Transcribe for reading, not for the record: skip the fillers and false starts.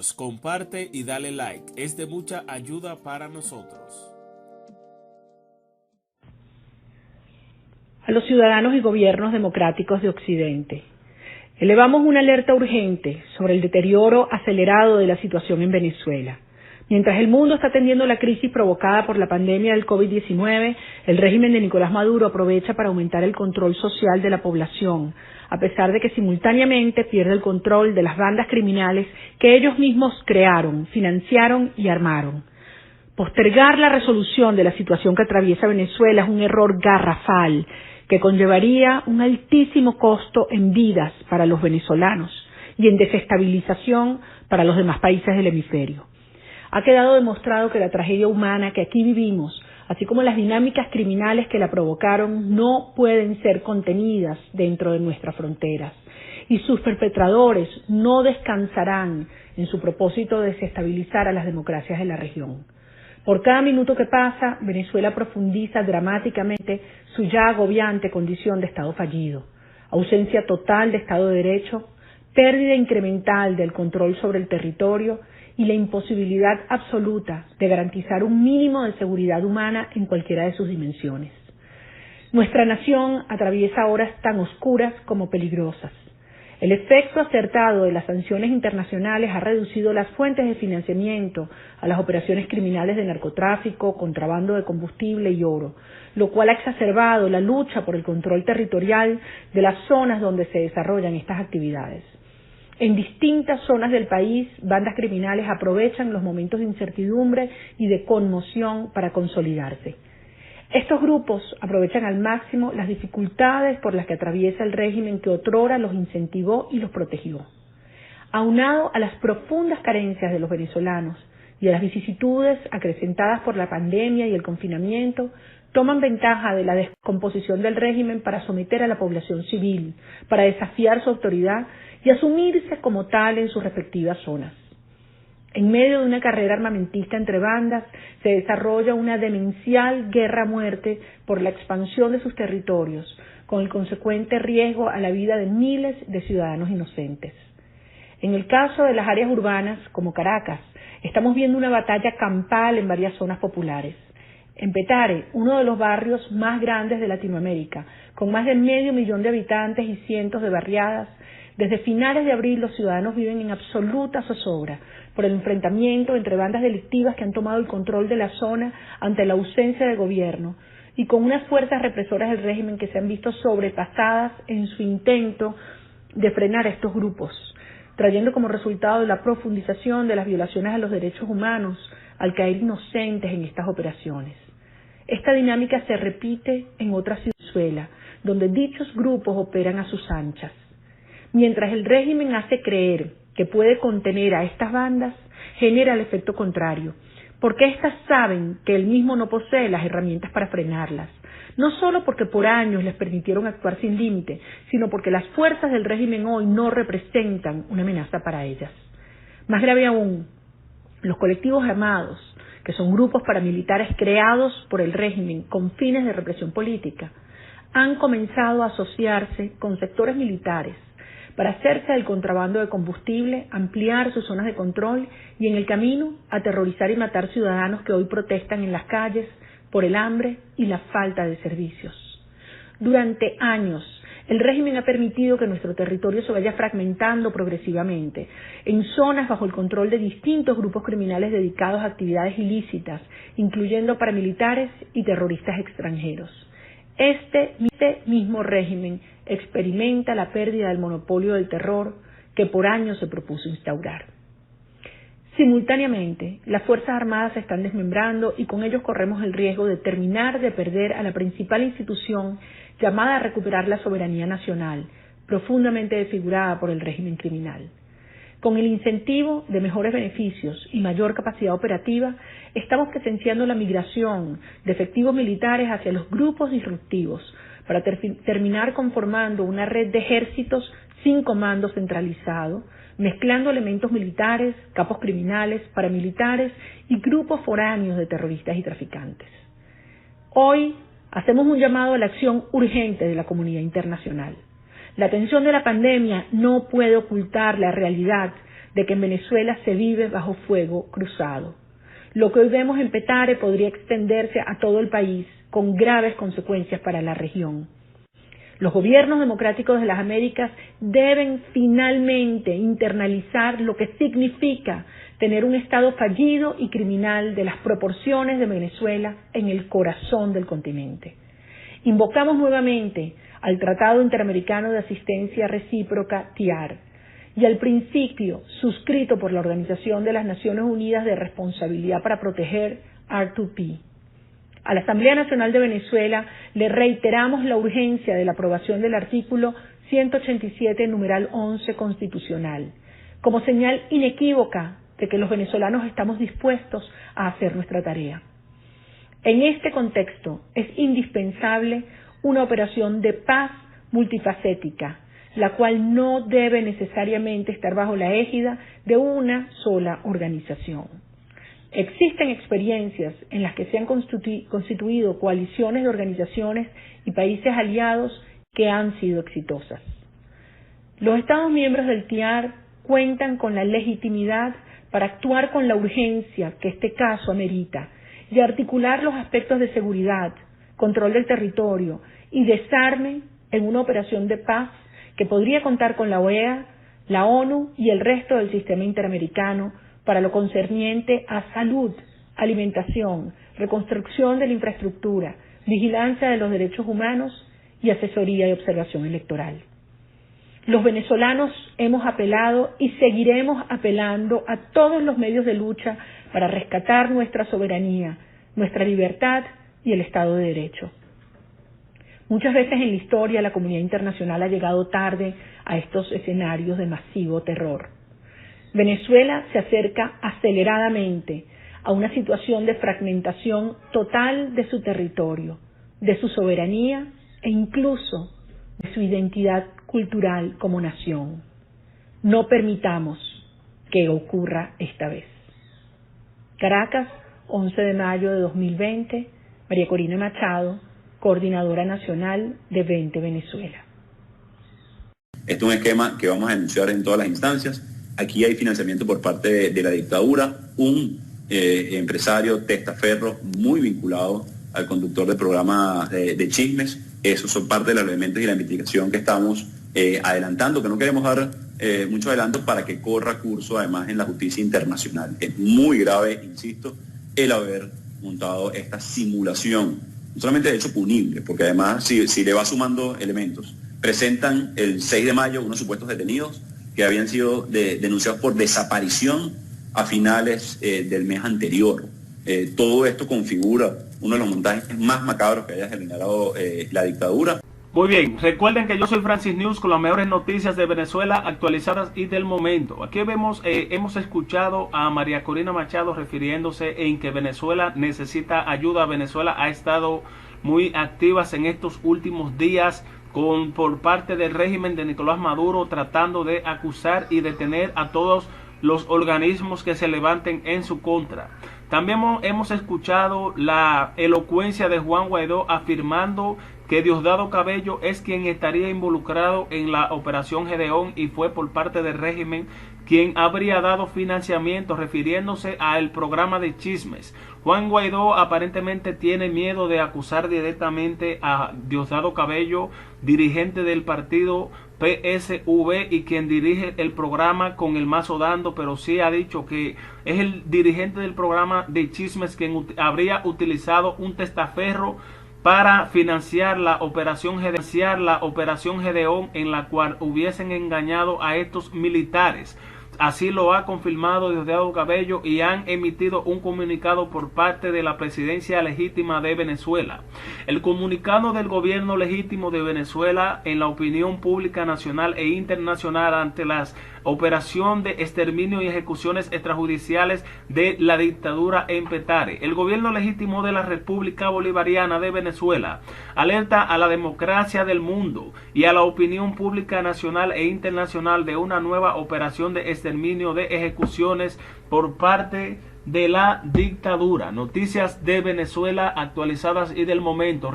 Comparte y dale like, es de mucha ayuda para nosotros. A los ciudadanos y gobiernos democráticos de Occidente, elevamos una alerta urgente sobre el deterioro acelerado de la situación en Venezuela. Mientras el mundo está atendiendo la crisis provocada por la pandemia del COVID-19, el régimen de Nicolás Maduro aprovecha para aumentar el control social de la población, a pesar de que simultáneamente pierde el control de las bandas criminales que ellos mismos crearon, financiaron y armaron. Postergar la resolución de la situación que atraviesa Venezuela es un error garrafal que conllevaría un altísimo costo en vidas para los venezolanos y en desestabilización para los demás países del hemisferio. Ha quedado demostrado que la tragedia humana que aquí vivimos, así como las dinámicas criminales que la provocaron, no pueden ser contenidas dentro de nuestras fronteras, y sus perpetradores no descansarán en su propósito de desestabilizar a las democracias de la región. Por cada minuto que pasa, Venezuela profundiza dramáticamente su ya agobiante condición de Estado fallido, ausencia total de Estado de Derecho, pérdida incremental del control sobre el territorio y la imposibilidad absoluta de garantizar un mínimo de seguridad humana en cualquiera de sus dimensiones. Nuestra nación atraviesa horas tan oscuras como peligrosas. El efecto acertado de las sanciones internacionales ha reducido las fuentes de financiamiento a las operaciones criminales de narcotráfico, contrabando de combustible y oro, lo cual ha exacerbado la lucha por el control territorial de las zonas donde se desarrollan estas actividades. En distintas zonas del país, bandas criminales aprovechan los momentos de incertidumbre y de conmoción para consolidarse. Estos grupos aprovechan al máximo las dificultades por las que atraviesa el régimen que otrora los incentivó y los protegió. Aunado a las profundas carencias de los venezolanos y a las vicisitudes acrecentadas por la pandemia y el confinamiento, toman ventaja de la descomposición del régimen para someter a la población civil, para desafiar su autoridad y asumirse como tal en sus respectivas zonas. En medio de una carrera armamentista entre bandas, se desarrolla una demencial guerra a muerte por la expansión de sus territorios, con el consecuente riesgo a la vida de miles de ciudadanos inocentes. En el caso de las áreas urbanas, como Caracas, estamos viendo una batalla campal en varias zonas populares. En Petare, uno de los barrios más grandes de Latinoamérica, con más de 500.000 de habitantes y cientos de barriadas, desde finales de abril los ciudadanos viven en absoluta zozobra por el enfrentamiento entre bandas delictivas que han tomado el control de la zona ante la ausencia de gobierno y con unas fuerzas represoras del régimen que se han visto sobrepasadas en su intento de frenar a estos grupos, trayendo como resultado la profundización de las violaciones a los derechos humanos al caer inocentes en estas operaciones. Esta dinámica se repite en otras ciudades de Venezuela, donde dichos grupos operan a sus anchas. Mientras el régimen hace creer que puede contener a estas bandas, genera el efecto contrario, porque éstas saben que él mismo no posee las herramientas para frenarlas, no solo porque por años les permitieron actuar sin límite, sino porque las fuerzas del régimen hoy no representan una amenaza para ellas. Más grave aún, los colectivos armados, que son grupos paramilitares creados por el régimen con fines de represión política, han comenzado a asociarse con sectores militares para hacerse del contrabando de combustible, ampliar sus zonas de control y en el camino aterrorizar y matar ciudadanos que hoy protestan en las calles por el hambre y la falta de servicios. Durante años, el régimen ha permitido que nuestro territorio se vaya fragmentando progresivamente en zonas bajo el control de distintos grupos criminales dedicados a actividades ilícitas, incluyendo paramilitares y terroristas extranjeros. Este mismo régimen experimenta la pérdida del monopolio del terror que por años se propuso instaurar. Simultáneamente, las Fuerzas Armadas se están desmembrando y con ellos corremos el riesgo de terminar de perder a la principal institución llamada a recuperar la soberanía nacional, profundamente desfigurada por el régimen criminal. Con el incentivo de mejores beneficios y mayor capacidad operativa, estamos presenciando la migración de efectivos militares hacia los grupos disruptivos para terminar conformando una red de ejércitos sin comando centralizado, mezclando elementos militares, capos criminales, paramilitares y grupos foráneos de terroristas y traficantes. Hoy hacemos un llamado a la acción urgente de la comunidad internacional. La atención de la pandemia no puede ocultar la realidad de que en Venezuela se vive bajo fuego cruzado. Lo que hoy vemos en Petare podría extenderse a todo el país, con graves consecuencias para la región. Los gobiernos democráticos de las Américas deben finalmente internalizar lo que significa tener un Estado fallido y criminal de las proporciones de Venezuela en el corazón del continente. Invocamos nuevamente al Tratado Interamericano de Asistencia Recíproca, TIAR, y al principio suscrito por la Organización de las Naciones Unidas de Responsabilidad para Proteger, R2P. A la Asamblea Nacional de Venezuela le reiteramos la urgencia de la aprobación del artículo 187, numeral 11 constitucional, como señal inequívoca de que los venezolanos estamos dispuestos a hacer nuestra tarea. En este contexto es indispensable una operación de paz multifacética, la cual no debe necesariamente estar bajo la égida de una sola organización. Existen experiencias en las que se han constituido coaliciones de organizaciones y países aliados que han sido exitosas. Los Estados miembros del TIAR cuentan con la legitimidad para actuar con la urgencia que este caso amerita y articular los aspectos de seguridad, control del territorio y desarme en una operación de paz que podría contar con la OEA, la ONU y el resto del sistema interamericano para lo concerniente a salud, alimentación, reconstrucción de la infraestructura, vigilancia de los derechos humanos y asesoría y observación electoral. Los venezolanos hemos apelado y seguiremos apelando a todos los medios de lucha para rescatar nuestra soberanía, nuestra libertad y el Estado de Derecho. Muchas veces en la historia la comunidad internacional ha llegado tarde a estos escenarios de masivo terror. Venezuela se acerca aceleradamente a una situación de fragmentación total de su territorio, de su soberanía e incluso de su identidad cultural como nación. No permitamos que ocurra esta vez. Caracas, 11 de mayo de 2020, María Corina Machado, Coordinadora Nacional de 20 Venezuela. Este es un esquema que vamos a denunciar en todas las instancias. Aquí hay financiamiento por parte de la dictadura, un empresario testaferro muy vinculado al conductor del programa de chismes. Esos son parte de los elementos y la investigación que estamos adelantando, que no queremos dar mucho adelanto para que corra curso además en la justicia internacional. Es muy grave, insisto, el haber montado esta simulación, no solamente de hecho punible, porque además si le va sumando elementos, presentan el 6 de mayo unos supuestos detenidos que habían sido denunciados por desaparición a finales del mes anterior. Todo esto configura uno de los montajes más macabros que haya generado la dictadura. Muy bien, recuerden que yo soy Francis News con las mejores noticias de Venezuela actualizadas y del momento. Aquí hemos escuchado a María Corina Machado refiriéndose en que Venezuela necesita ayuda. Venezuela ha estado muy activas en estos últimos días por parte del régimen de Nicolás Maduro, tratando de acusar y detener a todos los organismos que se levanten en su contra. También hemos escuchado la elocuencia de Juan Guaidó afirmando que Diosdado Cabello es quien estaría involucrado en la operación Gedeón y fue por parte del régimen quien habría dado financiamiento, refiriéndose al programa de chismes. Juan Guaidó aparentemente tiene miedo de acusar directamente a Diosdado Cabello, dirigente del partido PSV y quien dirige el programa Con el Mazo Dando, pero sí ha dicho que es el dirigente del programa de chismes quien habría utilizado un testaferro para financiar la operación Gedeón, en la cual hubiesen engañado a estos militares. Así lo ha confirmado Diosdado Cabello y han emitido un comunicado por parte de la presidencia legítima de Venezuela. El comunicado del gobierno legítimo de Venezuela en la opinión pública nacional e internacional ante la operación de exterminio y ejecuciones extrajudiciales de la dictadura en Petare. El gobierno legítimo de la República Bolivariana de Venezuela alerta a la democracia del mundo y a la opinión pública nacional e internacional de una nueva operación de exterminio de ejecuciones por parte de la dictadura. Noticias de Venezuela actualizadas y del momento.